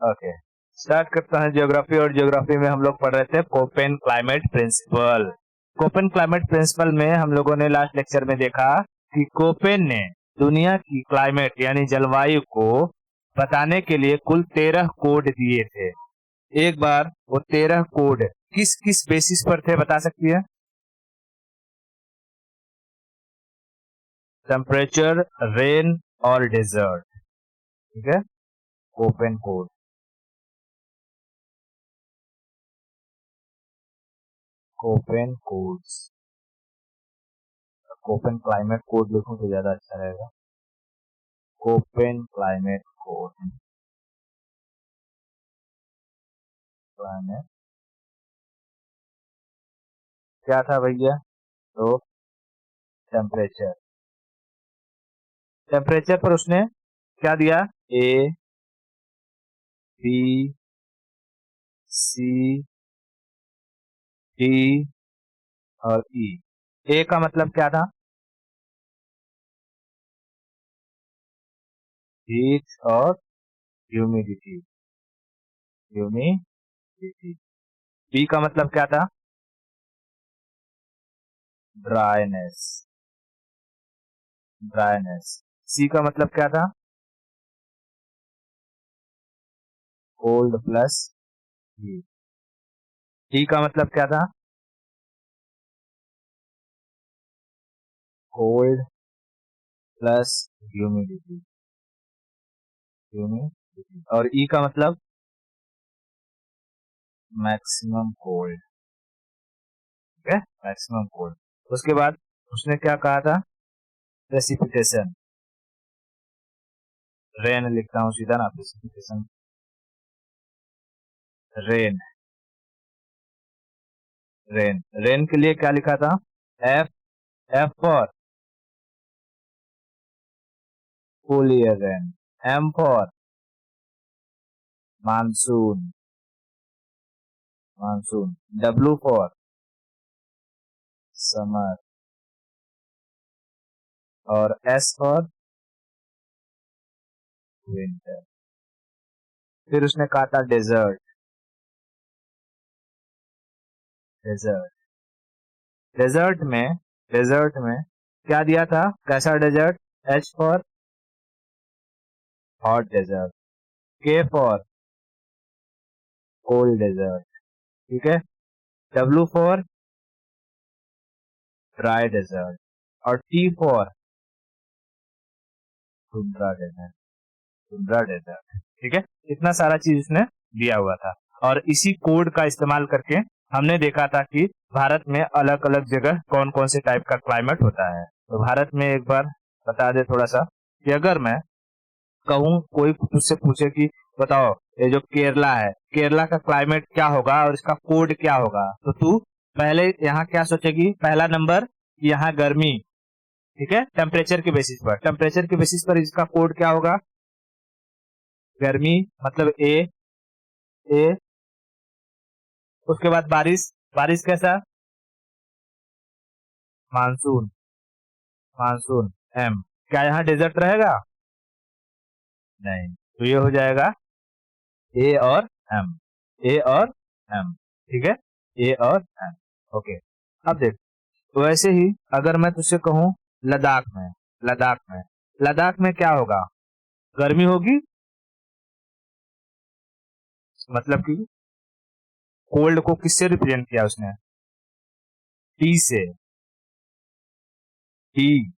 Okay, start करता है geography. और ज्योग्राफी में हम लोग पढ़ रहे थे Koppen climate principle. Koppen climate principle में हम लोगों ने लास्ट लेक्चर में देखा कि कोपेन ने दुनिया की क्लाइमेट यानी जलवायु को बताने के लिए कुल 13 कोड दिए थे। एक बार वो 13 कोड किस किस बेसिस पर थे बता सकती है? टेम्परेचर, रेन और डेजर्ट। ठीक है, Koppen code. Koppen codes, Koppen climate code लिखूं तो ज्यादा अच्छा रहेगा। कोपेन क्लाइमेट कोड, क्लाइमेट क्या था भैया? तो टेम्परेचर, टेम्परेचर पर उसने क्या दिया? ए, बी, सी, डी और ई। ए का मतलब क्या था? हीट और ह्यूमिडिटी, ह्यूमिडिटी। बी का मतलब क्या था? Dryness, dryness. सी का मतलब क्या था? Cold plus heat. डी का मतलब क्या था? Cold plus humidity, humidity. और ई का मतलब मैक्सिमम कोल्ड। ठीक है, मैक्सिमम कोल्ड। उसके बाद उसने क्या कहा था? प्रेसिपिटेशन, रेन लिखता हूं सीधा ना, प्रेसिपिटेशन, रेन। रेन, रेन के लिए क्या लिखा था? F, F for full year rain, M for monsoon, monsoon, W for summer और एस फॉर विंटर। फिर उसने कहा था डेजर्ट, डेजर्ट। डेजर्ट में क्या दिया था? कैसा desert? H for hot desert, K for cold desert. ठीक है, डब्ल्यू फॉर ड्राई डेजर्ट और T for tundra desert, tundra desert. ठीक है, इतना सारा चीज उसने दिया हुआ था। और इसी कोड का इस्तेमाल करके हमने देखा था कि भारत में अलग अलग जगह कौन कौन से टाइप का क्लाइमेट होता है। तो भारत में एक बार बता दे थोड़ा सा कि अगर मैं कहूँ, कोई तुझसे पूछे कि बताओ ये जो केरला है, केरला का क्लाइमेट क्या होगा और इसका कोड क्या होगा, तो तू पहले यहाँ क्या सोचेगी? पहला नंबर, यहाँ गर्मी। ठीक है, टेम्परेचर के बेसिस पर, टेम्परेचर के बेसिस पर इसका कोड क्या होगा? गर्मी मतलब ए, ए। उसके बाद बारिश, बारिश कैसा? Monsoon, monsoon, M. क्या यहाँ डेजर्ट रहेगा? नहीं, तो ये हो जाएगा ए और एम, ए और एम। ठीक है, ए और एम। ओके, अब देख, वैसे ही अगर मैं तुझसे कहूं लद्दाख में, लद्दाख में, लद्दाख में क्या होगा? गर्मी होगी, मतलब कि कोल्ड को किससे रिप्रेजेंट किया उसने? टी से, टी।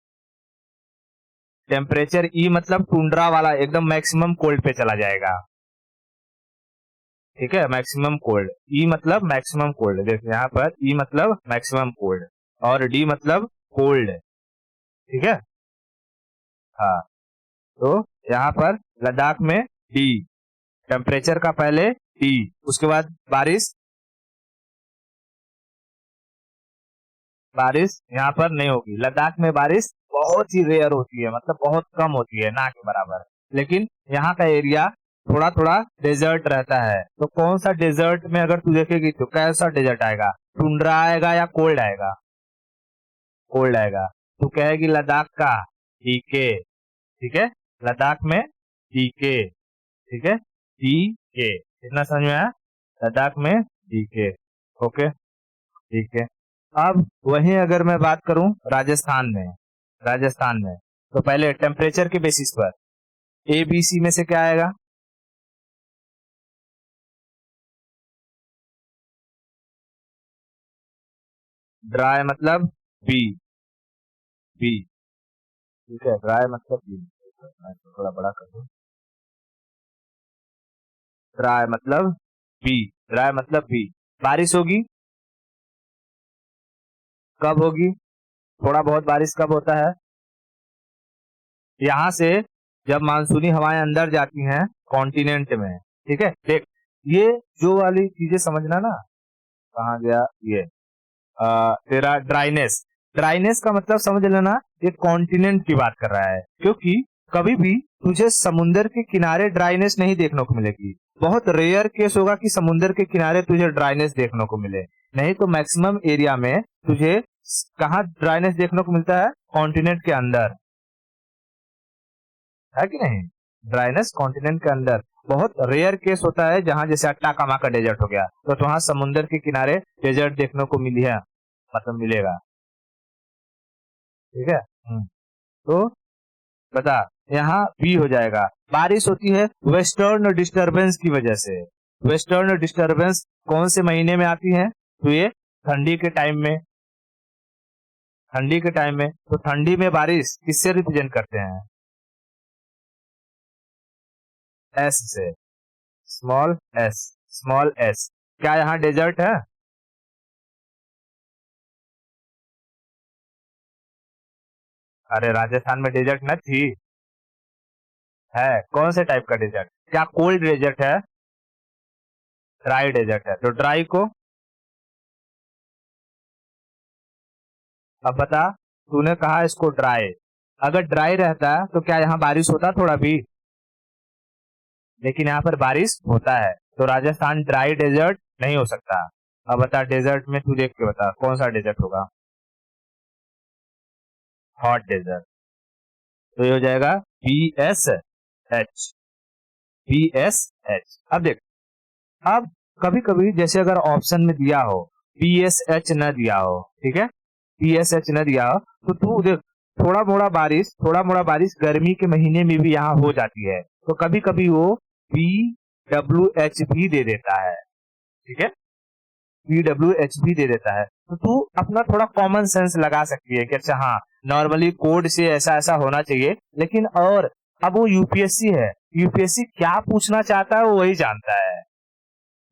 टेम्परेचर ई मतलब टुंड्रा वाला, एकदम मैक्सिमम कोल्ड पे चला जाएगा। ठीक है, मैक्सिमम कोल्ड। ई मतलब मैक्सिमम कोल्ड, देखिए यहाँ पर ई मतलब मैक्सिमम कोल्ड और डी मतलब कोल्ड। ठीक है, हाँ। तो यहाँ पर लद्दाख में डी, टेम्परेचर का पहले टी, उसके बाद बारिश, बारिश यहाँ पर नहीं होगी। लद्दाख में बारिश बहुत ही रेयर होती है, मतलब बहुत कम होती है, ना के बराबर। लेकिन यहाँ का एरिया थोड़ा थोड़ा डेजर्ट रहता है। तो कौन सा डेजर्ट में अगर तू देखेगी तो कैसा डेजर्ट आएगा? टुंड्रा आएगा या कोल्ड आएगा? कोल्ड आएगा। तू कहेगी लद्दाख का डीके। ठीक है, लद्दाख में डीके। ठीक है, डी के। इतना समझ में आया? लद्दाख में DK। ओके, ठीक है। अब वहीं अगर मैं बात करूं राजस्थान में तो पहले टेम्परेचर के बेसिस पर ABC में से क्या आएगा? ड्राई मतलब बी, बी, ठीक है, ड्राई मतलब बी। मैं थोड़ा बड़ा कर दूं, ड्राई मतलब बी, ड्राई मतलब बी। बारिश होगी कब होगी? थोड़ा बहुत बारिश कब होता है? यहाँ से जब मानसूनी हवाएं अंदर जाती हैं कॉन्टिनेंट में, ठीक है। देख, ये जो वाली चीजें समझना ना, कहाँ गया ये तेरा ड्राइनेस। ड्राइनेस का मतलब समझ लेना, ये कॉन्टिनेंट की बात कर रहा है, क्योंकि कभी भी तुझे समुंदर के किनारे ड्राइनेस नहीं देखने को मिलेगी। बहुत रेयर केस होगा कि समुंदर के किनारे तुझे ड्राइनेस देखने को मिले, नहीं तो मैक्सिमम एरिया में तुझे कहाँ ड्राइनेस देखने को मिलता है? कॉन्टिनेंट के अंदर, है कि नहीं? ड्राइनेस कॉन्टिनेंट के अंदर। बहुत रेयर केस होता है जहां जैसे अट्टाकामा का डेजर्ट हो गया, तो वहां समुंदर के किनारे डेजर्ट देखने को मिली है, मतलब मिलेगा, ठीक है। तो बता, यहाँ बी हो जाएगा। बारिश होती है वेस्टर्न डिस्टरबेंस की वजह से। वेस्टर्न डिस्टरबेंस कौन से महीने में आती है? तो ये ठंडी के टाइम में, ठंडी के टाइम में। तो ठंडी में बारिश किससे रिप्रेजेंट करते हैं? एस से, स्मॉल एस, स्मॉल एस। क्या यहाँ डेजर्ट है? अरे राजस्थान में डेजर्ट न थी, है। कौन से टाइप का डेजर्ट? क्या कोल्ड डेजर्ट है? ड्राई डेजर्ट है। तो ड्राई को, अब बता, तूने कहा इसको ड्राई, अगर ड्राई रहता तो क्या यहाँ बारिश होता थोड़ा भी? लेकिन यहाँ पर बारिश होता है, तो राजस्थान ड्राई डेजर्ट नहीं हो सकता। अब बता, डेजर्ट में तू देख के बता कौन सा डेजर्ट होगा? Hot desert. तो ये हो जाएगा BSH, BSH। अब देख, अब कभी कभी जैसे अगर ऑप्शन में दिया हो BSH न दिया हो, ठीक है, BSH न दिया हो, तो तू देख, थोड़ा मोड़ा बारिश गर्मी के महीने में भी यहाँ हो जाती है, तो कभी कभी वो BWH भी दे देता है, ठीक है, BWH भी दे देता है। तो तू अपना थोड़ा कॉमन सेंस लगा सकती है कि अच्छा हाँ, नॉर्मली कोड से ऐसा ऐसा होना चाहिए, लेकिन और अब वो यूपीएससी है, यूपीएससी क्या पूछना चाहता है वो वही जानता है,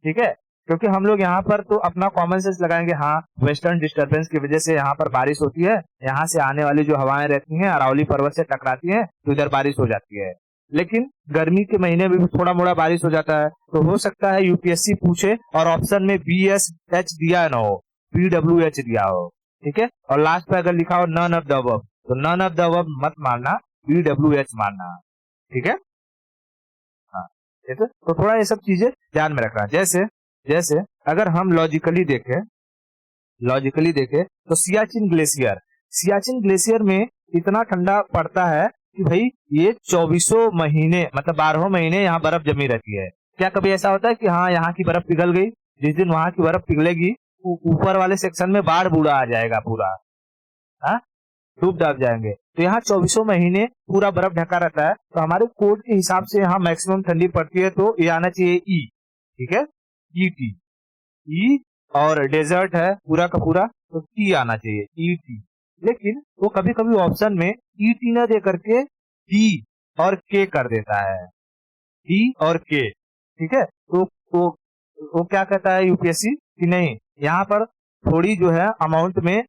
ठीक है। क्योंकि हम लोग यहाँ पर तो अपना कॉमन सेंस लगाएंगे, हाँ वेस्टर्न डिस्टरबेंस की वजह से यहाँ पर बारिश होती है, यहाँ से आने वाली जो हवाएं रहती हैं अरावली पर्वत से टकराती हैं, तो इधर बारिश हो जाती है। लेकिन गर्मी के महीने में भी थोड़ा मोड़ा बारिश हो जाता है, तो हो सकता है यूपीएससी पूछे और ऑप्शन में BSH दिया ना हो, BWH दिया हो, ठीक है। और लास्ट पे अगर लिखा हो नन ऑफ द अबव, तो नन ऑफ द अबव मत मानना, BWH मानना, ठीक है। हाँ, ठीक है। तो थोड़ा ये सब चीजें ध्यान में रखना। जैसे जैसे अगर हम लॉजिकली देखें तो सियाचिन ग्लेशियर में इतना ठंडा पड़ता है कि भाई ये 24 महीने मतलब 12 महीने यहाँ बर्फ जमी रहती है। क्या कभी ऐसा होता है कि हाँ यहाँ की बर्फ पिघल गई, जिस दिन वहां की बर्फ पिघलेगी ऊपर वाले सेक्शन में बाढ़ बूढ़ा आ जाएगा पूरा, हाँ, डूब डाब जाएंगे। तो यहाँ 24 महीने पूरा बर्फ ढका रहता है, तो हमारे कोड के हिसाब से यहाँ मैक्सिमम ठंडी पड़ती है, तो ये आना चाहिए ई, ठीक है, ET, ई। और डेजर्ट है पूरा का पूरा, तो टी आना चाहिए, ET। लेकिन वो कभी कभी ऑप्शन में ET न दे करके डी और के कर देता है, डी और के, ठीक है। तो वो क्या कहता है यूपीएससी कि नहीं, यहाँ पर थोड़ी जो है अमाउंट में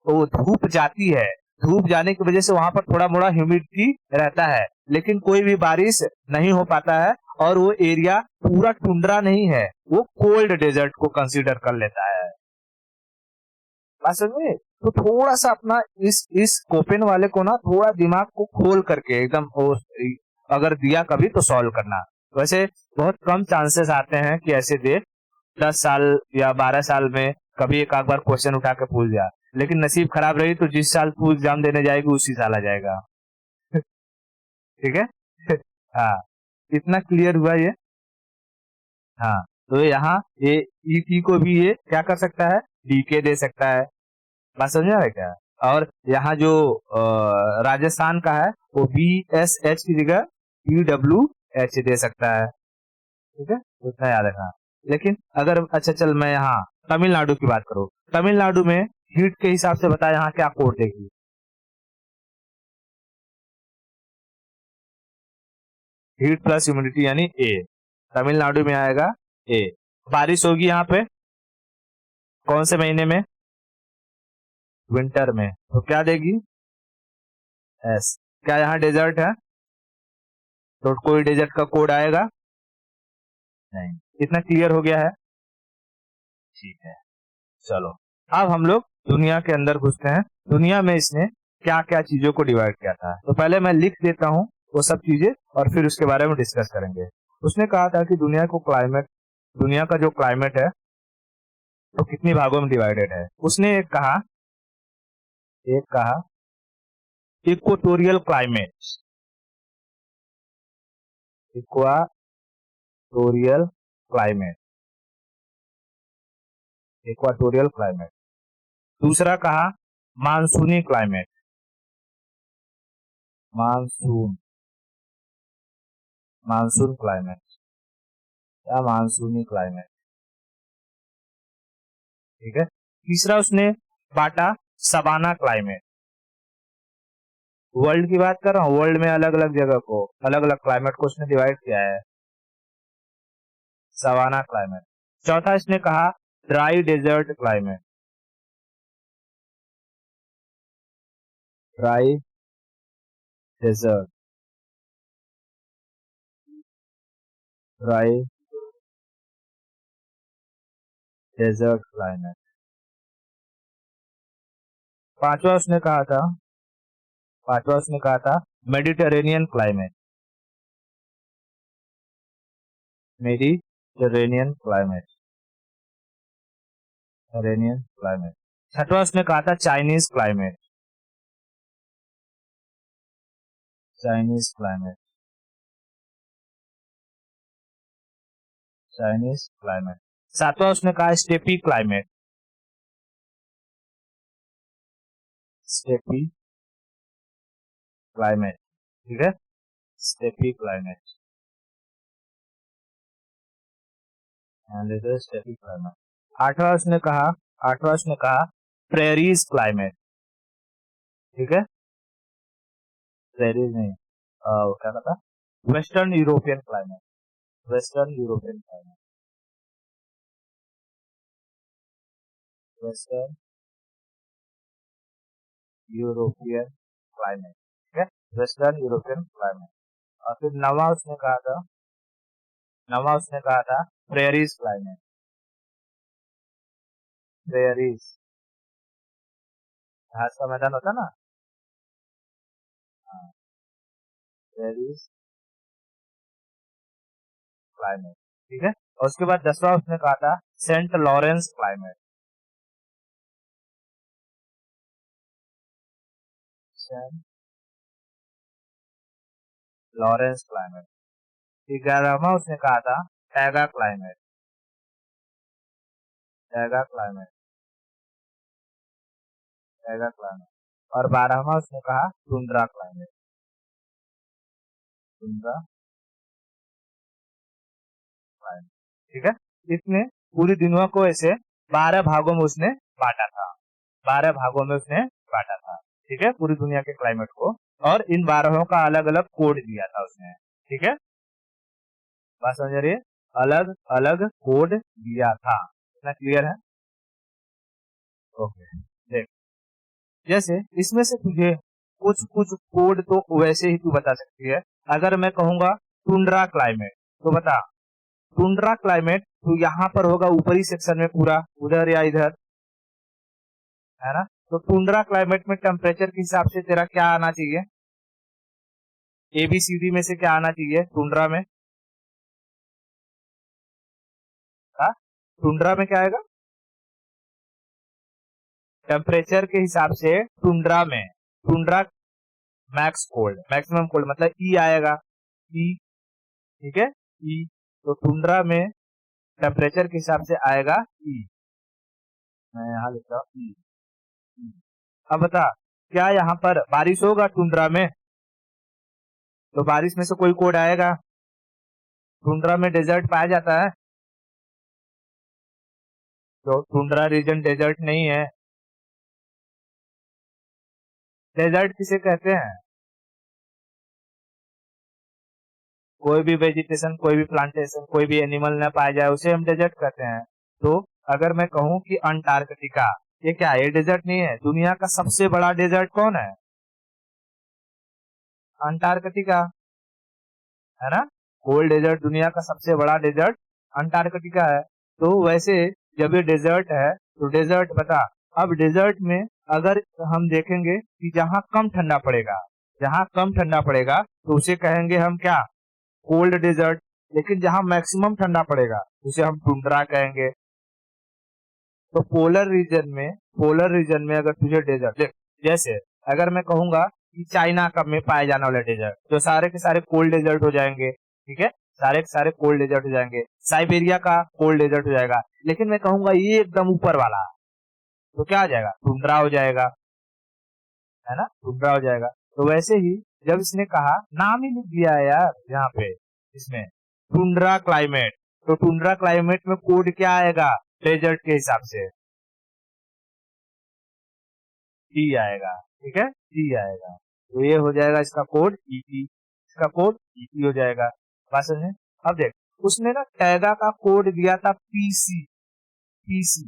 वो धूप जाती है, धूप जाने की वजह से वहां पर थोड़ा मोड़ा ह्यूमिडिटी रहता है, लेकिन कोई भी बारिश नहीं हो पाता है, और वो एरिया पूरा टुंड्रा नहीं है, वो कोल्ड डेजर्ट को कंसीडर कर लेता है। बात समझ में? तो थोड़ा सा अपना इस कोपेन वाले को ना थोड़ा दिमाग को खोल करके एकदम अगर दिया कभी तो सॉल्व करना। वैसे बहुत कम चांसेस आते हैं कि ऐसे दे, 10 साल या 12 साल में कभी एक आध बार क्वेश्चन उठा के पूछ दिया, लेकिन नसीब खराब रही तो जिस साल तू एग्जाम देने जाएगी उसी साल आ जाएगा। ठीक है। हाँ, इतना क्लियर हुआ ये। हाँ, तो यहाँ ये ई को भी ये क्या कर सकता है, डीके दे सकता है। बात समझ रहा है क्या? और यहाँ जो राजस्थान का है वो BSH की जगह PWH दे सकता है। ठीक है, तो इतना याद रखना। लेकिन अगर अच्छा चल मैं यहाँ तमिलनाडु की बात करूँ, तमिलनाडु में हीट के हिसाब से बता यहाँ क्या कोड देगी। हीट प्लस ह्यूमिडिटी यानी ए, तमिलनाडु में आएगा ए। बारिश होगी यहाँ पे कौन से महीने में, विंटर में, तो क्या देगी, एस। क्या यहाँ डेजर्ट है, तो कोई डेजर्ट का कोड आएगा नहीं। इतना क्लियर हो गया है? ठीक है, चलो अब हम लोग दुनिया के अंदर घुसते हैं। दुनिया में इसने क्या क्या चीजों को डिवाइड किया था, तो पहले मैं लिख देता हूँ वो सब चीजें और फिर उसके बारे में डिस्कस करेंगे। उसने कहा था कि दुनिया का जो क्लाइमेट है वो कितनी भागों में डिवाइडेड है। उसने एक कहा equatorial climate, equatorial climate, equatorial climate. दूसरा कहा मानसूनी क्लाइमेट, मानसून क्लाइमेट या मानसूनी क्लाइमेट। ठीक है। तीसरा उसने बांटा सवाना क्लाइमेट। वर्ल्ड की बात कर रहा हूँ, वर्ल्ड में अलग अलग जगह को अलग अलग क्लाइमेट को उसने डिवाइड किया है, सवाना क्लाइमेट। चौथा इसने कहा dry desert climate, dry desert, dry desert climate. पांचवा उसने कहा था Mediterranean climate, Mediterranean climate, Mediterranean climate. छठवा उसने कहा था Chinese climate, Chinese climate, Chinese climate. सातवां उसने कहा स्टेपी क्लाइमेट, स्टेपी क्लाइमेट। ठीक है, स्टेपी क्लाइमेट, स्टेपी क्लाइमेट। आठवां उसने कहा प्रेरीज क्लाइमेट। ठीक है, प्रेरीज नहीं, वो क्या था, western European climate, western European climate, western European climate. ठीक है, वेस्टर्न यूरोपियन क्लाइमेट। और फिर नवा उसने कहा था प्रेरीज क्लाइमेट, प्रेरीज, घास का मैदान होता ना, हाँ, प्रेरीज क्लाइमेट। ठीक है, और उसके बाद 10वां उसने कहा था Saint Lawrence climate, Saint Lawrence climate. 11वां उसने कहा था taiga climate, taiga climate, taiga climate. और 12वां उसने कहा टुंड्रा क्लाइमेट, टुंड्रा क्लाइमेट। ठीक है, इसने पूरी दुनिया को ऐसे 12 भागों में उसने बांटा था, 12 भागों में उसने बांटा था। ठीक है, पूरी दुनिया के क्लाइमेट को, और इन 12 का अलग अलग कोड दिया था उसने। ठीक है, बात समझ रही है, अलग अलग कोड दिया था। इतना क्लियर है? ओके, देख, जैसे इसमें से तुझे कुछ कुछ कोड तो वैसे ही तू बता सकती है। अगर मैं कहूंगा टुंड्रा क्लाइमेट, तो बता टुंड्रा क्लाइमेट तो यहाँ पर होगा ऊपरी सेक्शन में पूरा, उधर या इधर, है ना। तो टुंड्रा क्लाइमेट में टेम्परेचर के हिसाब से तेरा क्या आना चाहिए, ABCD में से क्या आना चाहिए टुंड्रा में? हाँ, टुंड्रा में क्या आएगा टेम्परेचर के हिसाब से? Tundra max cold, maximum cold मतलब ई आएगा, ई। ठीक है, ई। तो टुंड्रा में टेम्परेचर के हिसाब से आएगा ई। मैं यहाँ लिख रहा हूँ ई। अब बता, क्या यहाँ पर बारिश होगा टुंड्रा में? तो बारिश में से कोई कोड आएगा? टुंड्रा में डेजर्ट पाया जाता है? तो टुंड्रा रीजन डेजर्ट नहीं है। डेजर्ट किसे कहते हैं? कोई भी वेजिटेशन, कोई भी प्लांटेशन, कोई भी एनिमल न पाया जाए उसे हम डेजर्ट कहते हैं। तो अगर मैं कहूं कि अंटार्कटिका, ये क्या है? ये डेजर्ट नहीं है। दुनिया का सबसे बड़ा डेजर्ट कौन है? अंटार्कटिका, है ना। कोल्ड डेजर्ट, दुनिया का सबसे बड़ा डेजर्ट अंटार्कटिका है। तो वैसे जब ये डेजर्ट है तो डेजर्ट बता, अब डेजर्ट में अगर हम देखेंगे कि जहां कम ठंडा पड़ेगा, जहां कम ठंडा पड़ेगा तो उसे कहेंगे हम क्या? Cold desert. लेकिन जहां मैक्सिमम ठंडा पड़ेगा उसे हम टुंड्रा कहेंगे। तो पोलर रीजन में अगर तुझे डेजर्ट, जैसे अगर मैं कहूंगा कि चाइना का में पाए जाने वाले डेजर्ट, तो सारे के सारे कोल्ड डेजर्ट हो जाएंगे, ठीक है, सारे के सारे कोल्ड डेजर्ट हो जाएंगे। साइबेरिया का कोल्ड डेजर्ट हो जाएगा। लेकिन मैं कहूंगा ये एकदम ऊपर वाला, तो क्या हो जाएगा? टुंड्रा हो जाएगा, है ना, टुंड्रा हो जाएगा। तो वैसे ही जब इसने कहा, नाम ही लिख दिया है यार यहाँ पे इसमें, टुंड्रा क्लाइमेट, तो टुंड्रा क्लाइमेट में कोड क्या आएगा? डेजर्ट के हिसाब से टी आएगा, ठीक है, टी आएगा। तो ये हो जाएगा इसका कोड ईटी, इसका कोड ईटी हो जाएगा। बात समझे? अब देख, उसने ना टैगा का कोड दिया था पीसी, पीसी।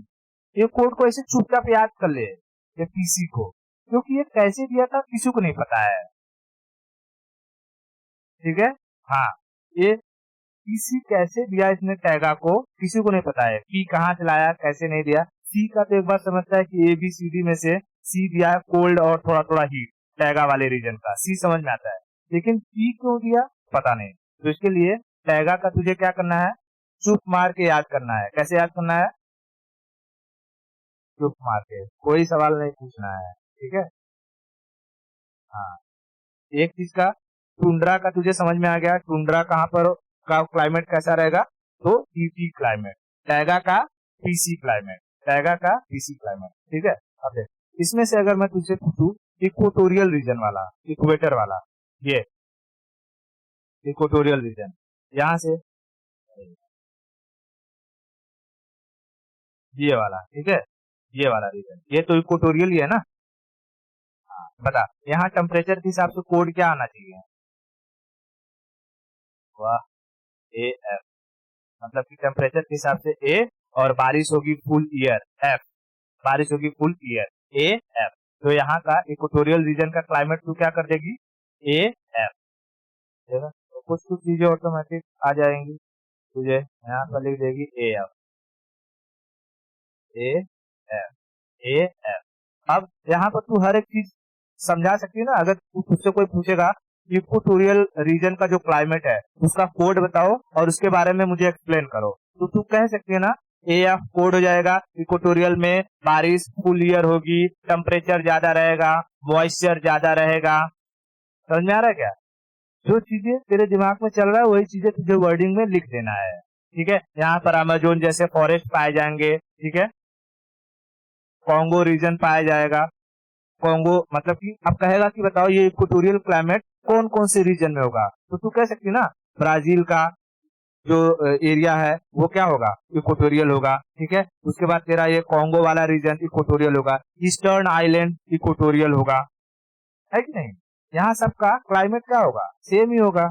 ये कोड को ऐसे चुपचाप याद कर ले, ये पीसी को, क्योंकि ये कैसे दिया था किसी को नहीं पता है, ठीक है। हाँ, ये पीसी कैसे दिया इसने टैगा को किसी को नहीं पता है। पी कहाँ से लाया, कैसे नहीं दिया। सी का तो एक बार समझता है कि ABCD में से सी दिया है कोल्ड और थोड़ा थोड़ा हीट, टैगा वाले रीजन का सी समझ में आता है। लेकिन पी क्यों दिया पता नहीं। तो इसके लिए टैगा का तुझे क्या करना है? चुप मार के याद करना है। कैसे याद करना है? चुप मार के, कोई सवाल नहीं पूछना है, ठीक है। हाँ, एक चीज का, टुंड्रा का तुझे समझ में आ गया, टुंड्रा कहाँ पर का क्लाइमेट कैसा रहेगा? तो ईटी क्लाइमेट। टैगा का पीसी क्लाइमेट, टैगा का पीसी क्लाइमेट, ठीक है। अब देख, इसमें से अगर मैं तुझसे पूछूं इक्वेटोरियल रीजन वाला, इक्वेटर वाला, ये इक्वेटोरियल रीजन, यहाँ से ये वाला, ठीक है, ये वाला रीजन, ये तो इक्वेटोरियल ही है ना। हाँ, बता, यहाँ टेम्परेचर के हिसाब से कोड क्या आना चाहिए? वाह, AF, मतलब कि टेम्परेचर के हिसाब से ए, और बारिश होगी फुल ईयर, एफ, बारिश होगी फुल ईयर, AF। तो यहाँ का इक्वेटोरियल रीजन का क्लाइमेट तू क्या कर देगी? AF, तो कुछ कुछ चीजें ऑटोमेटिक आ जाएंगी तुझे, यहाँ पर लिख देगी AF, AF, AF। अब यहाँ पर तू हर एक चीज समझा सकती है ना। अगर तू तुझसे कोई पूछेगा इक्वेटोरियल रीजन का जो क्लाइमेट है उसका कोड बताओ और उसके बारे में मुझे एक्सप्लेन करो, तो तू कह सकती है ना, AF कोड हो जाएगा, इक्वेटोरियल में बारिश फुल ईयर होगी, टेम्परेचर ज्यादा रहेगा, मॉइस्चर ज्यादा रहेगा। समझ में आ रहा है क्या? जो चीजें तेरे दिमाग में चल रहा है वही चीजें तुझे वर्डिंग में लिख देना है, ठीक है। यहाँ पर अमेजोन जैसे फॉरेस्ट पाए जाएंगे, ठीक है, कॉन्गो रीजन पाया जाएगा। कॉन्गो मतलब कि अब कहेगा कि बताओ ये इक्वेटोरियल क्लाइमेट कौन कौन से रीजन में होगा, तो तू कह सकती है ना, ब्राजील का जो एरिया है वो क्या होगा? इक्वेटोरियल होगा, ठीक है। उसके बाद तेरा ये कॉन्गो वाला रीजन इक्वेटोरियल होगा, ईस्टर्न आइलैंड इक्वेटोरियल होगा, है कि नहीं। यहाँ सबका क्लाइमेट क्या होगा? सेम ही होगा,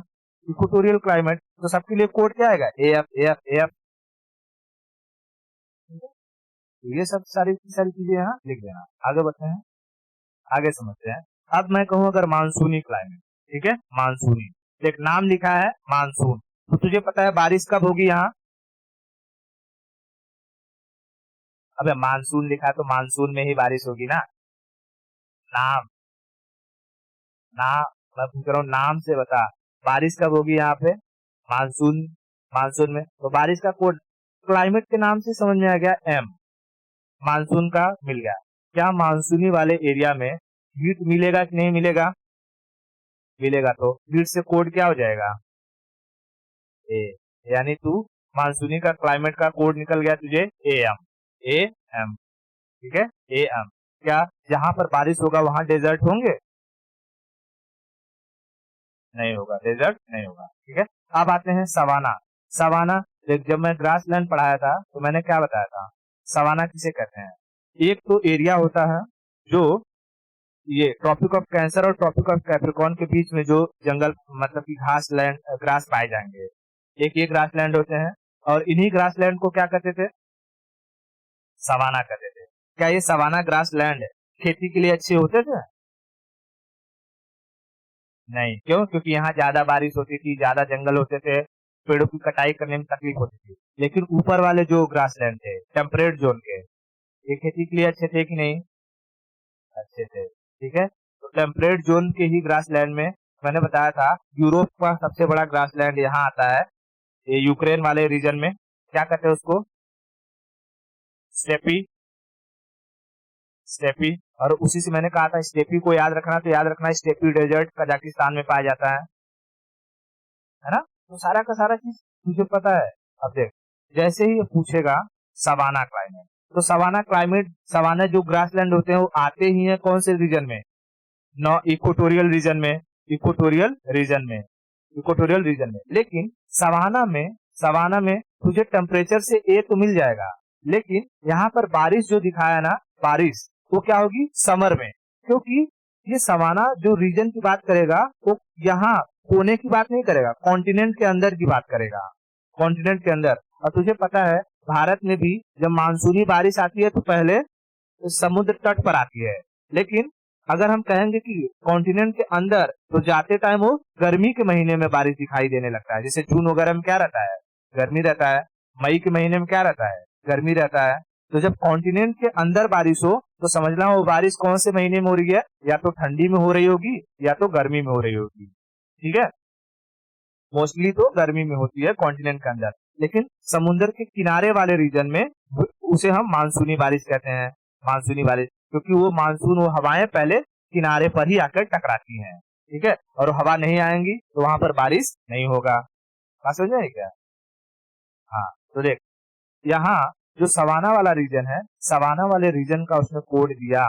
इक्वेटोरियल क्लाइमेट। तो सबके लिए कोड क्या आएगा? AF, AF, AF। तो ये सब सारी सारी चीजें यहाँ लिख देना। आगे बढ़ते हैं, आगे समझते हैं। अब मैं कहूँ अगर मानसूनी क्लाइमेट, ठीक है, मानसूनी, एक नाम लिखा है मानसून, तो तुझे पता है बारिश कब होगी यहाँ? अबे मानसून लिखा है तो मानसून में ही बारिश होगी ना। नाम, नाम, मैं पूछ रहा हूँ नाम से बता, बारिश कब होगी यहाँ पे? मानसून, मानसून में। तो बारिश का कोड क्लाइमेट के नाम से समझ में आ गया, M, मानसून का मिल गया। क्या मानसूनी वाले एरिया में हीट मिलेगा कि नहीं मिलेगा? मिलेगा। तो हीट से कोड क्या हो जाएगा? ए, यानी तू मानसूनी का क्लाइमेट का कोड निकल गया तुझे AM, AM, ठीक है, AM। क्या जहां पर बारिश होगा वहां डेजर्ट होंगे? नहीं होगा, डेजर्ट नहीं होगा, ठीक है। अब आते हैं सवाना। सवाना, देख जब मैं ग्रास लैंड पढ़ाया था तो मैंने क्या बताया था, सवाना किसे कहते हैं? एक तो एरिया होता है जो ये ट्रॉपिक ऑफ कैंसर और ट्रॉपिक ऑफ कैप्रिकॉर्न के बीच में जो जंगल मतलब कि घास लैंड ग्रास पाए जाएंगे, एक ये ग्रास लैंड होते हैं। और इन्हीं ग्रास लैंड को क्या कहते थे? सवाना कहते थे। क्या ये सवाना ग्रास लैंड खेती के लिए अच्छे होते थे? नहीं, क्यों? क्योंकि यहाँ ज्यादा बारिश होती थी, ज्यादा जंगल होते थे, पेड़ों की कटाई करने में तकलीफ होती थी। लेकिन ऊपर वाले जो ग्रास लैंड थे टेम्परेट जोन के, ये खेती के लिए अच्छे थे कि नहीं? अच्छे थे, ठीक है। तो टेम्परेट जोन के ही ग्रास लैंड में मैंने बताया था यूरोप का सबसे बड़ा ग्रास लैंड यहाँ आता है, ये यूक्रेन वाले रीजन में। क्या कहते हैं उसको? Steppe, steppe. और उसी से मैंने कहा था स्टेपी को याद रखना, तो याद रखना स्टेपी डेजर्ट कजाकिस्तान में पाया जाता है ना। तो सारा का सारा चीज तुझे पता है। अब देख, जैसे ही ये पूछेगा सवाना क्लाइमेट, तो सवाना क्लाइमेट, सवाना जो ग्रासलैंड होते हैं वो आते ही हैं कौन से रीजन में? नॉ इक्वेटोरियल रीजन में, इक्वेटोरियल रीजन में, इक्वेटोरियल रीजन में। लेकिन सवाना में, सवाना में तुझे टेम्परेचर से ए तो मिल जाएगा, लेकिन यहाँ पर बारिश जो दिखाया ना, बारिश वो क्या होगी? समर में। क्योंकि ये सवाना जो रीजन की बात करेगा वो यहाँ कोने की बात नहीं करेगा, कॉन्टिनेंट के अंदर की बात करेगा, कॉन्टिनेंट के अंदर। और तुझे पता है भारत में भी जब मानसूनी बारिश आती है तो पहले समुद्र तट पर आती है, लेकिन अगर हम कहेंगे कि कॉन्टिनेंट के अंदर तो जाते टाइम वो गर्मी के महीने में बारिश दिखाई देने लगता है। जैसे जून वगैरह में क्या रहता है? गर्मी रहता है। मई के महीने में क्या रहता है? गर्मी रहता है। तो जब कॉन्टिनेंट के अंदर बारिश हो तो समझना वो बारिश कौन से महीने में हो रही है, या तो ठंडी में हो रही होगी या तो गर्मी में हो रही होगी, ठीक है। मोस्टली तो गर्मी में होती है कॉन्टिनेंट के अंदर, लेकिन समुद्र के किनारे वाले रीजन में उसे हम मानसूनी बारिश कहते हैं। मानसूनी बारिश, क्योंकि वो मानसून, वो हवाएं पहले किनारे पर ही आकर टकराती हैं, ठीक है। और हवा नहीं आएंगी तो वहां पर बारिश नहीं होगा। बात समझ में आई क्या? हाँ, तो देख यहाँ जो सवाना वाला रीजन है, सवाना वाले रीजन का उसने कोड दिया।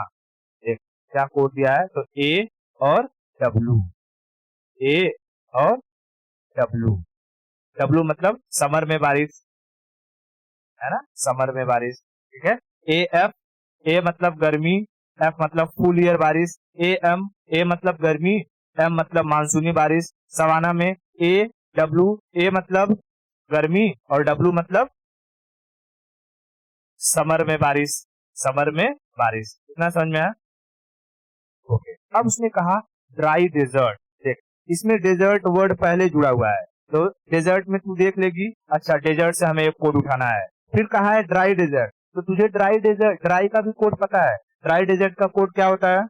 देख क्या कोड दिया है, तो ए और डब्लू, ए और डब्लू। डब्लू मतलब समर में बारिश, है ना, समर में बारिश, ठीक है। ए एफ, ए मतलब गर्मी, एफ मतलब फुल ईयर बारिश, ए एम, ए मतलब गर्मी, एम मतलब मानसूनी बारिश। सवाना में ए डब्लू, ए मतलब गर्मी और डब्लू मतलब समर में बारिश, समर में बारिश। इतना समझ में आया? ओके। अब उसने कहा ड्राई डेजर्ट। देख इसमें डेजर्ट वर्ड पहले जुड़ा हुआ है, तो डेजर्ट में तू देख लेगी, अच्छा डेजर्ट से हमें एक कोड उठाना है। फिर कहा है ड्राई डेजर्ट, तो तुझे ड्राई डेजर्ट, ड्राई का भी कोड पता है। ड्राई डेजर्ट का कोड क्या होता है?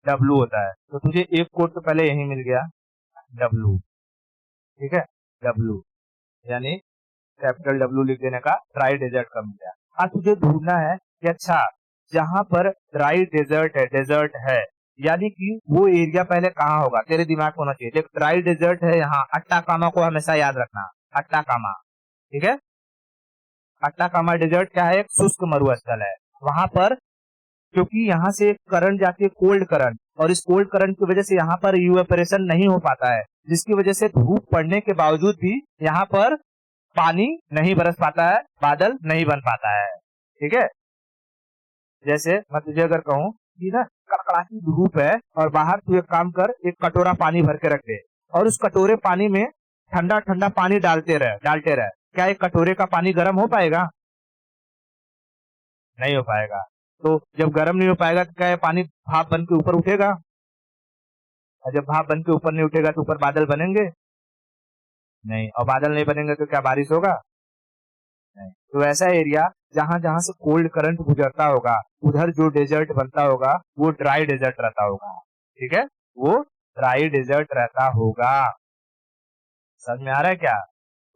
डब्लू होता है। तो तुझे एक कोड तो पहले यही मिल गया, डब्लू, ठीक है। डब्लू यानी कैपिटल डब्लू लिख देने का ड्राई डेजर्ट का मिल गया। अब तुझे ढूंढना है कि अच्छा जहां पर ड्राई डेजर्ट है, डेजर्ट है, यानी कि वो एरिया पहले कहाँ होगा, तेरे दिमाग में होना चाहिए। देख ड्राई डेजर्ट है यहाँ, अट्टाकामा को हमेशा याद रखना, अट्टाकामा, ठीक है। अट्टाकामा डेजर्ट क्या है? एक शुष्क मरुस्थल है। वहां पर क्योंकि यहाँ से एक करंट जाती है, कोल्ड करंट, और इस कोल्ड करंट की वजह से यहाँ पर इवेपोरेशन नहीं हो पाता है, जिसकी वजह से धूप पड़ने के बावजूद भी यहाँ पर पानी नहीं बरस पाता है, बादल नहीं बन पाता है, ठीक है। जैसे मैं तुझे अगर कहूँ कि ना कड़कड़ाती धूप है और बाहर तू एक काम कर, एक कटोरा पानी भर के रख दे और उस कटोरे पानी में ठंडा ठंडा पानी डालते रहे, डालते रहे, क्या एक कटोरे का पानी गर्म हो पाएगा? नहीं हो पाएगा। तो जब गर्म नहीं हो पाएगा तो क्या है, पानी भाप बन के ऊपर उठेगा, और जब भाप बन के ऊपर नहीं उठेगा तो ऊपर बादल बनेंगे नहीं, और बादल नहीं बनेंगे तो क्या बारिश होगा? नहीं। तो ऐसा एरिया जहां जहां से कोल्ड करंट गुजरता होगा उधर जो डेजर्ट बनता होगा वो ड्राई डेजर्ट रहता होगा, ठीक है, वो ड्राई डेजर्ट रहता होगा। समझ में आ रहा है क्या?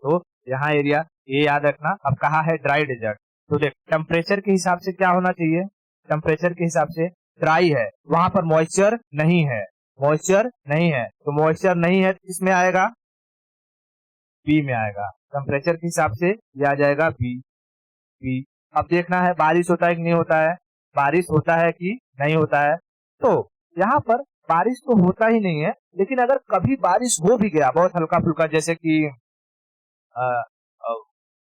तो यहाँ एरिया ये याद रखना। अब कहा है ड्राई डेजर्ट, तो देख टेम्परेचर के हिसाब से क्या होना चाहिए, टेम्परेचर के हिसाब से ड्राई है, वहां पर मॉइस्चर नहीं है, मॉइस्चर नहीं है, तो मॉइस्चर नहीं है तो किसमें आएगा? बी में आएगा। टेम्परेचर के हिसाब से ये आ जाएगा बी। बी अब देखना है बारिश होता है कि नहीं होता है, बारिश होता है कि नहीं होता है। तो यहाँ पर बारिश तो होता ही नहीं है, लेकिन अगर कभी बारिश हो भी गया बहुत हल्का फुल्का, जैसे कि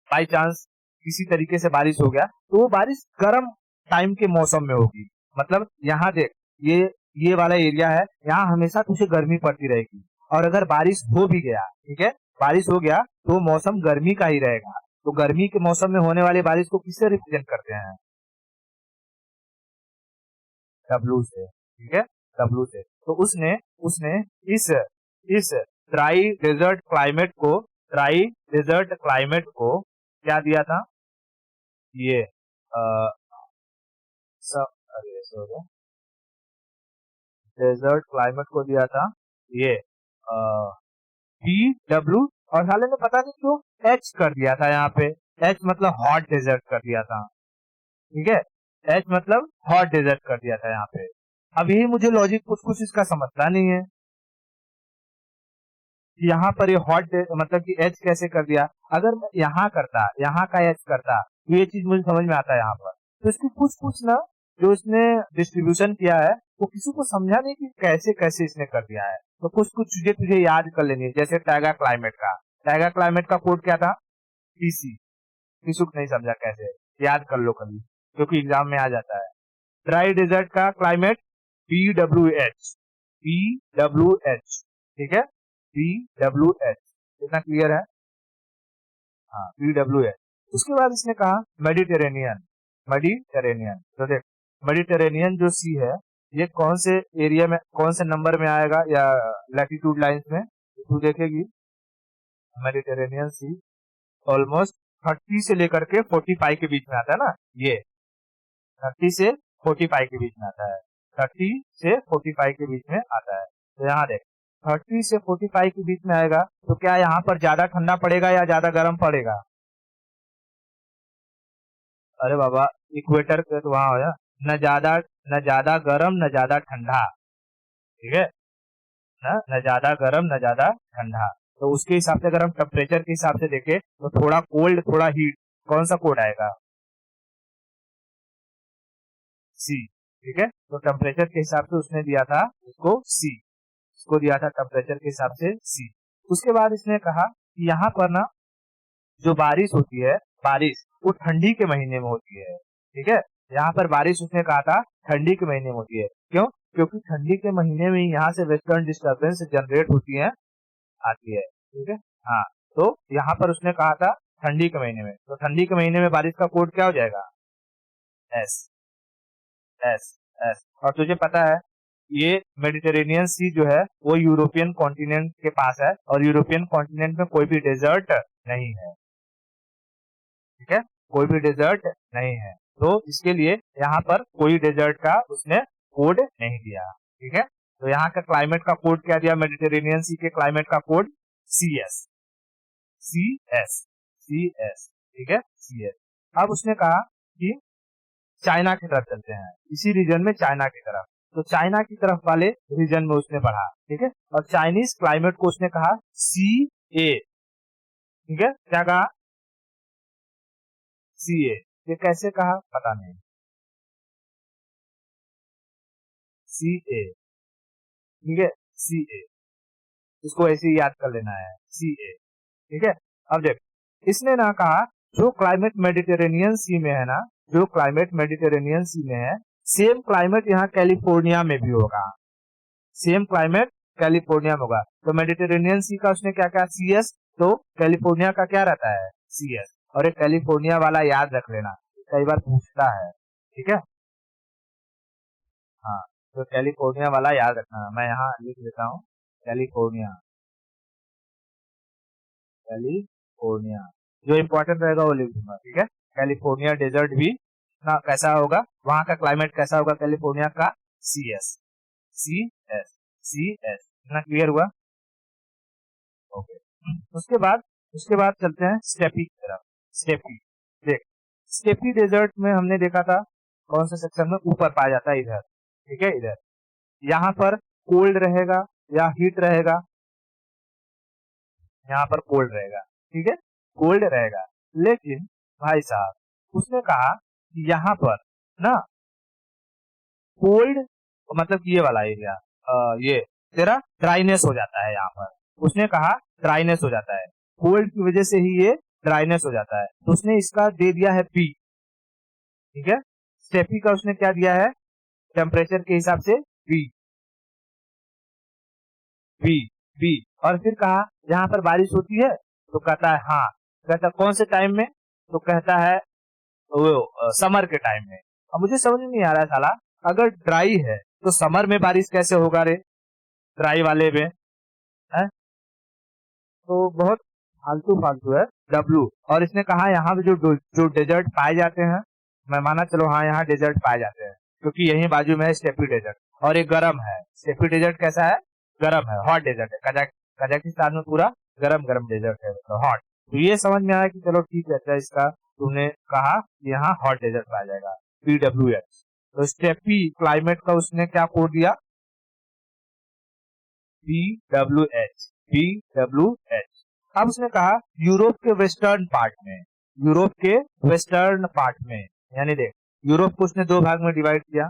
बाई चांस किसी तरीके से बारिश हो गया, तो वो बारिश गर्म टाइम के मौसम में होगी। मतलब यहाँ देख, ये वाला एरिया है, यहाँ हमेशा तुझे गर्मी पड़ती रहेगी। और अगर बारिश हो भी गया, ठीक है, बारिश हो गया तो मौसम गर्मी का ही रहेगा। तो गर्मी के मौसम में होने वाली बारिश को किससे रिप्रेजेंट करते हैं? डब्लू से, ठीक है, डब्लू से। तो उसने उसने इस ड्राई डेजर्ट क्लाइमेट को, ड्राई डेजर्ट क्लाइमेट को क्या दिया था? ये अरे सॉरी, डेजर्ट क्लाइमेट को दिया था ये डब्लू, और साले ने पता नहीं क्यों एच कर दिया था यहाँ पे। एच मतलब हॉट डेजर्ट कर दिया था, ठीक है, एच मतलब हॉट डेजर्ट कर दिया था यहाँ पे। अब यही मुझे लॉजिक कुछ कुछ इसका समझता नहीं है कि यहाँ पर ये हॉट मतलब कि एच कैसे कर दिया। अगर मैं यहाँ करता, यहाँ का एच करता, तो ये चीज मुझे समझ में आता है यहाँ पर। तो इसकी कुछ कुछ ना जो इसने डिस्ट्रीब्यूशन किया है वो किसी को समझा नहीं कि कैसे कैसे इसने कर दिया है। तो कुछ कुछ चीजें तुझे याद कर लेनी है, जैसे टैगा क्लाइमेट का कोड क्या था? पीसी। किसी को नहीं समझा कैसे, याद कर लो कभी, क्योंकि एग्जाम में आ जाता है। ड्राई डेजर्ट का क्लाइमेट PWH, PWH, ठीक है, PWH, इतना क्लियर है? हाँ, PWH। उसके बाद इसने कहा मेडिटेरेनियन, मेडिटेरेनियन। तो देख, मेडिटेरेनियन जो सी है, ये कौन से एरिया में, कौन से नंबर में आएगा या लैटिट्यूड लाइंस में, तू देखेगी। मेडिटेरेनियन सी ऑलमोस्ट 30 से लेकर के 45 के बीच में आता है ना, ये 30 से 45 के बीच में आता है, 30 से 45 के बीच में आता है। तो यहाँ देख, 30 से 45 के बीच में आएगा, तो क्या यहाँ पर ज्यादा ठंडा पड़ेगा या ज्यादा गर्म पड़ेगा? अरे बाबा, इक्वेटर पे तो वहां हो, न ज्यादा गर्म न ज्यादा ठंडा, ठीक है ना, न ज्यादा गर्म न ज्यादा ठंडा। तो उसके हिसाब से अगर हम टेम्परेचर के हिसाब से देखें तो थोड़ा कोल्ड थोड़ा हीट, कौन सा कोड आएगा? सी, ठीक है। तो टेम्परेचर के हिसाब से उसने दिया था उसको सी, उसको दिया था टेम्परेचर के हिसाब से सी। उसके बाद इसने कहा कि यहाँ पर ना जो बारिश होती है, बारिश वो ठंडी के महीने में होती है, ठीक है। यहाँ पर बारिश उसने कहा था ठंडी के महीने में होती है। क्यों? क्योंकि ठंडी के महीने में यहाँ से वेस्टर्न डिस्टर्बेंस जनरेट होती है, आती है, ठीक है। हाँ, तो यहाँ पर उसने कहा था ठंडी के महीने में, तो ठंडी के महीने में बारिश का कोड क्या हो जाएगा? S, S, S. और तुझे पता है ये मेडिटेरेनियन सी जो है वो यूरोपियन कॉन्टिनेंट के पास है, और यूरोपियन कॉन्टिनेंट में कोई भी डेजर्ट नहीं है, ठीक है, कोई भी डेजर्ट नहीं है। तो इसके लिए यहाँ पर कोई डेजर्ट का उसने कोड नहीं दिया, ठीक है। तो यहाँ का क्लाइमेट का कोड क्या दिया? मेडिटेरेनियन सी के क्लाइमेट का कोड CS, CS, CS, ठीक है, CS। अब उसने कहा कि चाइना की तरफ चलते हैं, इसी रीजन में चाइना की तरफ। तो चाइना की तरफ वाले रीजन में उसने पढ़ा, ठीक है, और चाइनीज क्लाइमेट को उसने कहा CA, ठीक है। क्या कहा? CA। ये कैसे कहा पता नहीं, CA, ठीक है, CA, इसको ऐसे ही याद कर लेना है, CA, ठीक है। अब देख, इसने ना कहा जो क्लाइमेट मेडिटेरेनियन सी में है ना, जो क्लाइमेट मेडिटेरेनियन सी में है, सेम क्लाइमेट यहाँ कैलिफोर्निया में भी होगा, सेम क्लाइमेट कैलिफोर्निया में होगा। तो मेडिटेरेनियन सी का उसने क्या कहा? CS। तो कैलिफोर्निया का क्या रहता है? CS। और एक कैलिफोर्निया वाला याद रख लेना, कई बार पूछता है, ठीक है। हाँ, तो कैलिफोर्निया वाला याद रखना, मैं यहाँ लिख देता हूँ, कैलिफोर्निया, कैलिफोर्निया, जो इम्पोर्टेंट रहेगा वो लिख दूंगा, ठीक है। कैलिफोर्निया डेजर्ट भी ना कैसा होगा, वहां का क्लाइमेट कैसा होगा कैलिफोर्निया का? CS, CS, CS। इतना क्लियर हुआ? ओके। उसके बाद चलते हैं स्टेपी की तरफ। स्टेपी, देख, स्टेपी डेजर्ट में हमने देखा था कौन से सेक्शन में ऊपर पाया जाता है, इधर, ठीक है, इधर। यहाँ पर कोल्ड रहेगा या हीट रहेगा? यहाँ पर कोल्ड रहेगा, ठीक है, कोल्ड रहेगा। लेकिन भाई साहब उसने कहा कि यहाँ पर ना कोल्ड मतलब ये वाला एरिया ये तेरा ड्राइनेस हो जाता है। यहाँ पर उसने कहा ड्राइनेस हो जाता है, कोल्ड की वजह से ही ये ड्राइनेस हो जाता है। तो उसने इसका दे दिया है पी, ठीक है, स्टेपी का उसने क्या दिया है टेम्परेचर के हिसाब से पी, बी बी। और फिर कहा यहाँ पर बारिश होती है, तो कहता है हाँ, कहता कौन से टाइम में, तो कहता है वो समर के टाइम में। अब मुझे समझ नहीं आ रहा है साला, अगर ड्राई है तो समर में बारिश कैसे होगा रे, ड्राई वाले में है? तो बहुत फालतू फालतू है डब्लू। और इसने कहा यहाँ पे जो डेजर्ट पाए जाते हैं, मैं माना चलो हाँ यहाँ डेजर्ट पाए जाते हैं क्योंकि यही बाजू में है स्टेपी डेजर्ट, और ये गर्म है। स्टेपी डेजर्ट कैसा है, गर्म है, हॉट डेजर्ट है। कजाकिस्तान में पूरा गरम गरम डेजर्ट है, मतलब हॉट। तो ये समझ में आया कि चलो ठीक है, अच्छा इसका तुमने कहा कि यहाँ हॉट डेजर्ट पाया जाएगा, PWH। तो स्टेपी क्लाइमेट का उसने क्या कोड दिया, PWH। अब उसने कहा यूरोप के वेस्टर्न पार्ट में, यूरोप के वेस्टर्न पार्ट में, यानी देख यूरोप को उसने दो भाग में डिवाइड किया,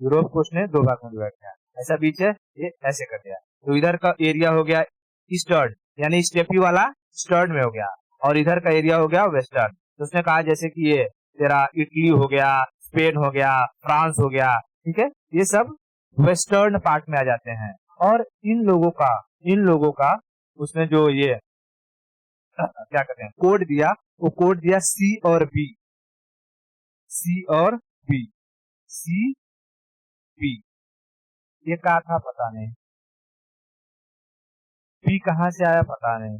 यूरोप को उसने दो भाग में डिवाइड किया, ऐसा बीच है, ये ऐसे कर दिया। तो इधर का एरिया हो गया ईस्टर्न, यानी स्टेपी वाला ईस्टर्न में हो गया, और इधर का एरिया हो गया वेस्टर्न। तो उसने कहा जैसे कि ये तेरा इटली हो गया, स्पेन हो गया, फ्रांस हो गया, ठीक है, ये सब वेस्टर्न पार्ट में आ जाते हैं। और इन लोगों का उसने जो ये क्या कहते हैं कोड दिया, वो कोड दिया सी और बी, सी और बी, सी बी। ये क्या था पता नहीं, बी कहाँ से आया पता नहीं,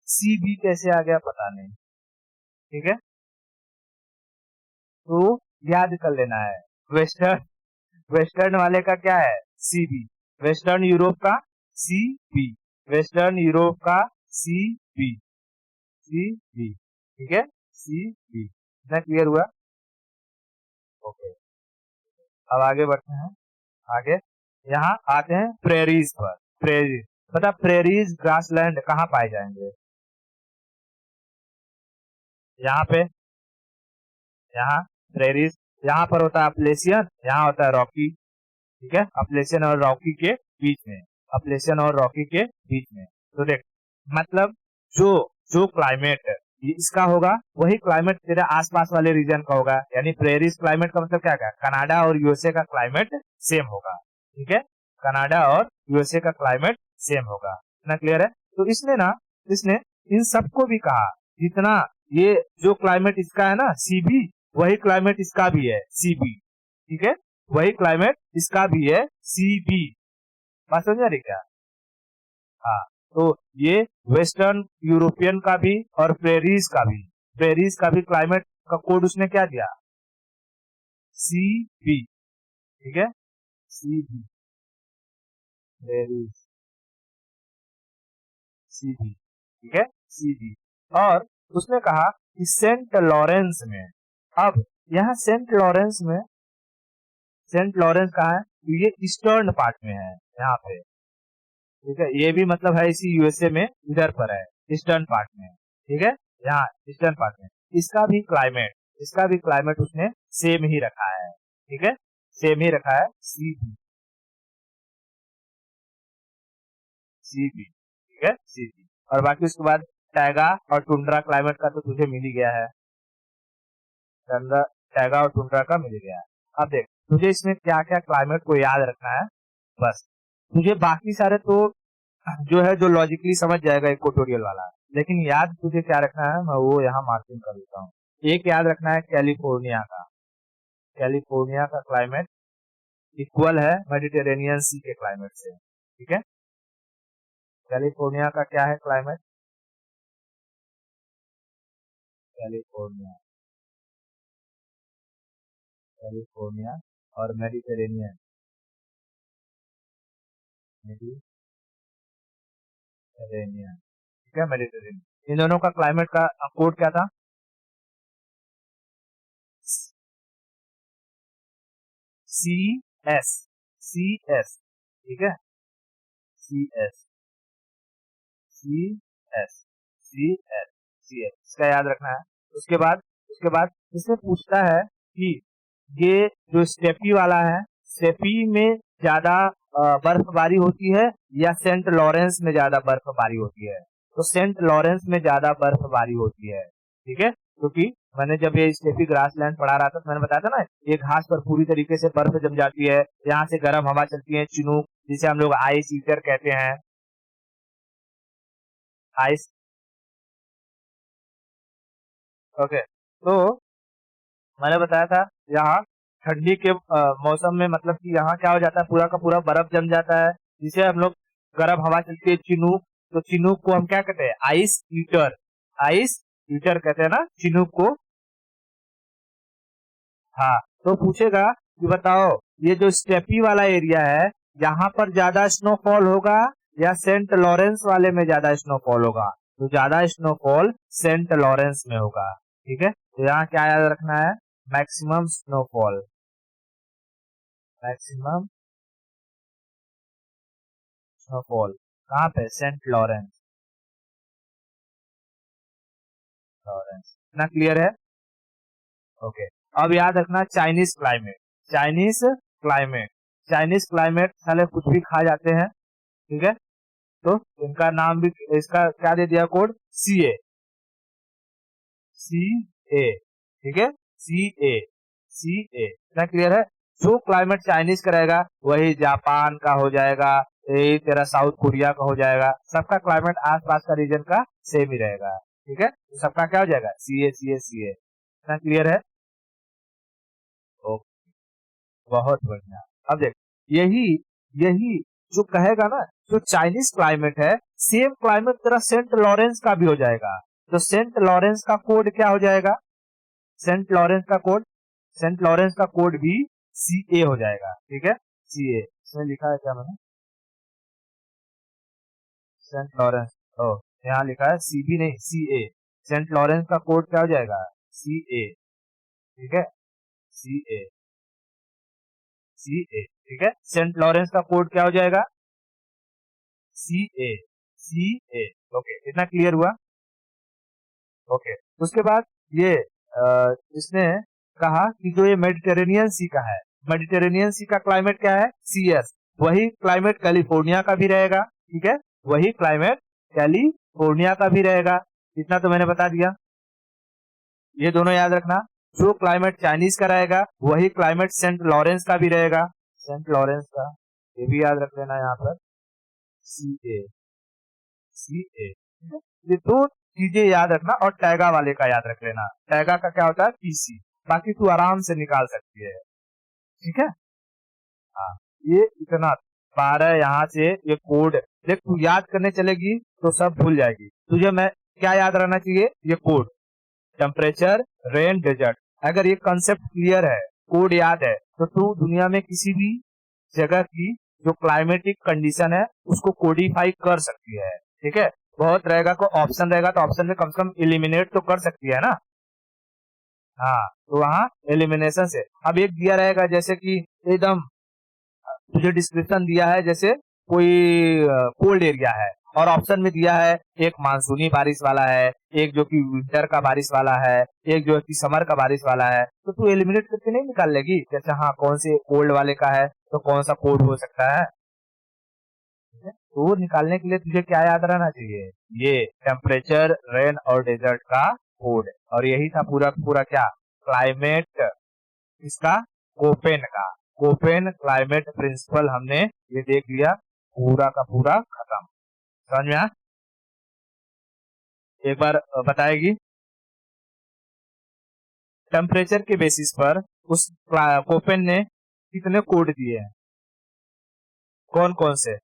सी बी कैसे आ गया पता नहीं, ठीक है। तो याद कर लेना है, वेस्टर्न वेस्टर्न वाले का क्या है सी बी, वेस्टर्न यूरोप का सी बी, वेस्टर्न यूरोप का सी बी, सी बी, ठीक है, सी बी। इतना क्लियर हुआ? ओके, अब आगे बढ़ते हैं। आगे यहाँ आते हैं प्रेरीज पर। प्रेरीज पता, प्रेरीज ग्रासलैंड कहाँ पाए जाएंगे? यहाँ पे, यहाँ प्रेरीज, यहाँ पर होता है अपलेशियन, यहाँ होता है रॉकी, ठीक है, अपलेशियन और रॉकी के बीच में, अपलेशियन और रॉकी के बीच में। तो देख मतलब जो जो क्लाइमेट इसका होगा वही क्लाइमेट तेरे आसपास वाले रीजन का होगा, यानी प्रेरीज क्लाइमेट का मतलब क्या, कनाडा और यूएसए का क्लाइमेट सेम होगा, ठीक है, कनाडा और यूएसए का क्लाइमेट सेम होगा। इतना क्लियर है? तो इसने इन सबको भी कहा, जितना ये जो क्लाइमेट इसका है ना सीबी, वही क्लाइमेट इसका भी है सीबी, ठीक है, वही क्लाइमेट इसका भी है सीबी। बात समझ आ रही क्या? हाँ, तो ये वेस्टर्न यूरोपियन का भी और प्रेरीज का भी क्लाइमेट का कोड उसने क्या दिया, सी बी, ठीक है, C B, prairies, C B, ठीक है, सी बी। और उसने कहा कि सेंट लॉरेंस में, अब यहाँ सेंट लॉरेंस कहाँ है, ये ईस्टर्न पार्ट में है यहाँ पे, ठीक है, ये भी मतलब है इसी यूएसए में, इधर पर है ईस्टर्न पार्ट में, ठीक है, यहाँ ईस्टर्न पार्ट में। इसका भी क्लाइमेट उसने सेम ही रखा है, ठीक है, सेम ही रखा है, सी बी, ठीक है, सी बी। और बाकी उसके बाद टैगा और टुंड्रा क्लाइमेट का तो तुझे मिल ही गया है, टैगा और टुंड्रा का मिल गया है। अब देख तुझे इसमें क्या क्या क्लाइमेट को याद रखना है, बस तुझे बाकी सारे तो जो है जो लॉजिकली समझ जाएगा इक्वेटोरियल वाला, लेकिन याद तुझे क्या रखना है मैं वो यहाँ मार्किंग कर देता हूँ। एक याद रखना है कैलिफोर्निया का, कैलिफोर्निया का क्लाइमेट इक्वल है मेडिटेरेनियन सी के क्लाइमेट से, ठीक है, कैलिफोर्निया का क्या है क्लाइमेट, कैलिफोर्निया, कैलिफोर्निया और मेडिटेरेनियन, मेडिटेरेनियन, ठीक है, मेडिटेरेनियन, इन दोनों का क्लाइमेट का कोड क्या था, सी एस, सी एस, ठीक है, सी एस, सी एस इसका याद रखना है। उसके बाद इसमें पूछता है कि ये जो स्टेपी वाला है, स्टेपी में ज्यादा बर्फबारी होती है या सेंट लॉरेंस में ज्यादा बर्फबारी होती है? तो सेंट लॉरेंस में ज्यादा बर्फबारी होती है, ठीक है। क्योंकि मैंने जब ये स्टेपी ग्रासलैंड पढ़ा रहा था तो मैंने बताया था ना, ये घास पर पूरी तरीके से बर्फ जम जाती है, यहाँ से गर्म हवा चलती है, चिनूक, जिसे हम लोग आइस ईटर कहते हैं, आइस। ओके, तो मैंने बताया था यहाँ ठंडी के मौसम में मतलब कि यहाँ क्या हो जाता है, पूरा का पूरा बर्फ जम जाता है, जिसे हम लोग गर्म हवा चलती है, चिनूक। तो चिनूक को हम क्या कहते हैं? आइस ईटर, आइस ईटर कहते हैं ना चिनूक को। हाँ, तो पूछेगा कि बताओ ये जो स्टेपी वाला एरिया है, यहाँ पर ज्यादा स्नोफॉल होगा या सेंट लॉरेंस वाले में ज्यादा स्नोफॉल होगा? तो ज्यादा स्नोफॉल सेंट लॉरेंस में होगा, ठीक है। तो यहाँ क्या याद रखना है? मैक्सिमम स्नोफॉल, मैक्सिमम स्नोफॉल कहाँ पे? Saint Lawrence, Lawrence. इतना क्लियर है? ओके, अब याद रखना Chinese climate, Chinese climate, Chinese climate साले कुछ भी खा जाते हैं, ठीक है। तो इनका नाम भी, इसका क्या दे दिया कोड? सी ए, सी ए, ठीक है, सी ए, सी ए। इतना क्लियर है? जो क्लाइमेट चाइनीज का रहेगा वही जापान का हो जाएगा, यही तेरा साउथ कोरिया का हो जाएगा, सबका क्लाइमेट आसपास का रीजन का सेम ही रहेगा, ठीक है। तो सबका क्या हो जाएगा? सी ए, सी ए, सी ए। इतना क्लियर है? ओके, बहुत बढ़िया। अब देख, यही यही जो कहेगा ना, जो चाइनीज क्लाइमेट है, सेम क्लाइमेट तेरा सेंट लॉरेंस का भी हो जाएगा। तो सेंट लॉरेंस का कोड क्या हो जाएगा? सेंट लॉरेंस का कोड, सेंट लॉरेंस का कोड भी सी ए हो जाएगा, ठीक है, सी ए। इसमें लिखा है क्या मैंने? सेंट लॉरेंस, ओ, यहाँ लिखा है सी बी नहीं, सी ए। सेंट लॉरेंस का कोड क्या हो जाएगा? सी ए, ठीक है, सी ए, सी ए, ठीक है। सेंट लॉरेंस का कोड क्या हो जाएगा? सी ए, सी ए। ओके, इतना क्लियर हुआ? ओके, उसके बाद ये इसने कहा कि जो ये मेडिटेरेनियन सी का है, मेडिटेरेनियन सी का क्लाइमेट क्या है? C S. वही क्लाइमेट कैलिफोर्निया का भी रहेगा, ठीक है, वही क्लाइमेट कैलिफोर्निया का भी रहेगा। इतना तो मैंने बता दिया, ये दोनों याद रखना। जो क्लाइमेट चाइनीज का रहेगा वही क्लाइमेट सेंट लॉरेंस का भी रहेगा, सेंट लॉरेंस का, ये भी याद रख लेना यहाँ पर, सी ए, सी ए। ये दो चीजें याद रखना, और टैगा वाले का याद रख लेना। टैगा का क्या होता है? पीसी। बाकी तू आराम से निकाल सकती है, ठीक है। हाँ, ये इतना 12 यहाँ से ये कोड देख, तू याद करने चलेगी तो सब भूल जाएगी। तुझे मैं क्या याद रहना चाहिए? ये कोड, टेम्परेचर, रेन, डेजर्ट। अगर ये कंसेप्ट क्लियर है, कोड याद है, तो तू दुनिया में किसी भी जगह की जो क्लाइमेटिक कंडीशन है उसको कोडिफाई कर सकती है, ठीक है। बहुत रहेगा को ऑप्शन रहेगा तो ऑप्शन में कम से कम एलिमिनेट तो कर सकती है ना। हाँ, तो वहाँ एलिमिनेशन से अब एक दिया रहेगा, जैसे कि एकदम तुझे डिस्क्रिप्शन दिया है, जैसे कोई कोल्ड एरिया है, और ऑप्शन में दिया है एक मानसूनी बारिश वाला है, एक जो कि विंटर का बारिश वाला है, एक जो कि समर का बारिश वाला है, तो तू एलिमिनेट करके नहीं निकाल लेगी जैसे हाँ कौन से कोल्ड वाले का है तो कौन सा कोड हो सकता है, ठीक है? तो वो निकालने के लिए तुझे क्या याद रहना चाहिए? ये टेम्परेचर, रेन और डेजर्ट का कोड। और यही था पूरा पूरा क्या? क्लाइमेट, इसका कोपेन का, कोपेन क्लाइमेट प्रिंसिपल हमने ये देख लिया, पूरा का पूरा खत्म। समझ में आया? एक बार बताएगी। टेम्परेचर के बेसिस पर उस कोपेन ने कितने कोड दिए हैं? कौन कौन से?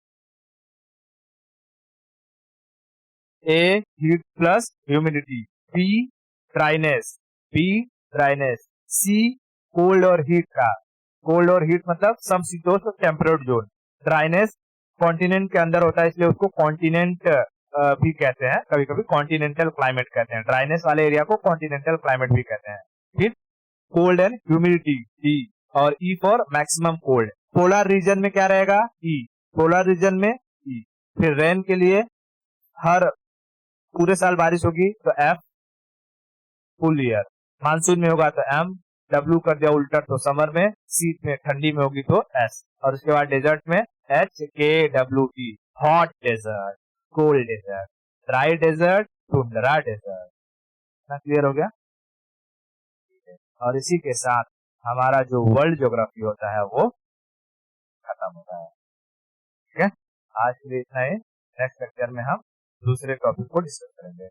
A heat plus humidity, B dryness, B dryness, C cold और हीट का, कोल्ड और हीट मतलब समशीतोष्ण टेम्परेट जोन, ड्राइनेस कॉन्टिनेंट के अंदर होता है इसलिए उसको कॉन्टिनेंट भी कहते हैं, कभी कभी कॉन्टिनेंटल क्लाइमेट कहते हैं, ड्राइनेस वाले एरिया को कॉन्टिनेंटल क्लाइमेट भी कहते हैं। फिर कोल्ड एंड ह्यूमिडिटी, डी, और E for maximum cold. Polar region में क्या रहेगा? ई, पोलर रीजन में ई। फिर रेन के लिए हर पूरे साल बारिश होगी तो एफ फुल ईयर, मानसून में होगा तो एम, डब्ल्यू कर दिया उल्टा तो समर में, सी में ठंडी में होगी तो एस, और उसके बाद डेजर्ट में H K W T, hot desert, cold desert, dry desert, tundra desert. ना क्लियर हो गया? और इसी के साथ हमारा जो वर्ल्ड ज्योग्राफी होता है वो खत्म होता है। ठीक है, आज के लिए इतना ही। नेक्स्ट लेक्चर में हम दूसरे टॉपिक को डिस्कस करेंगे।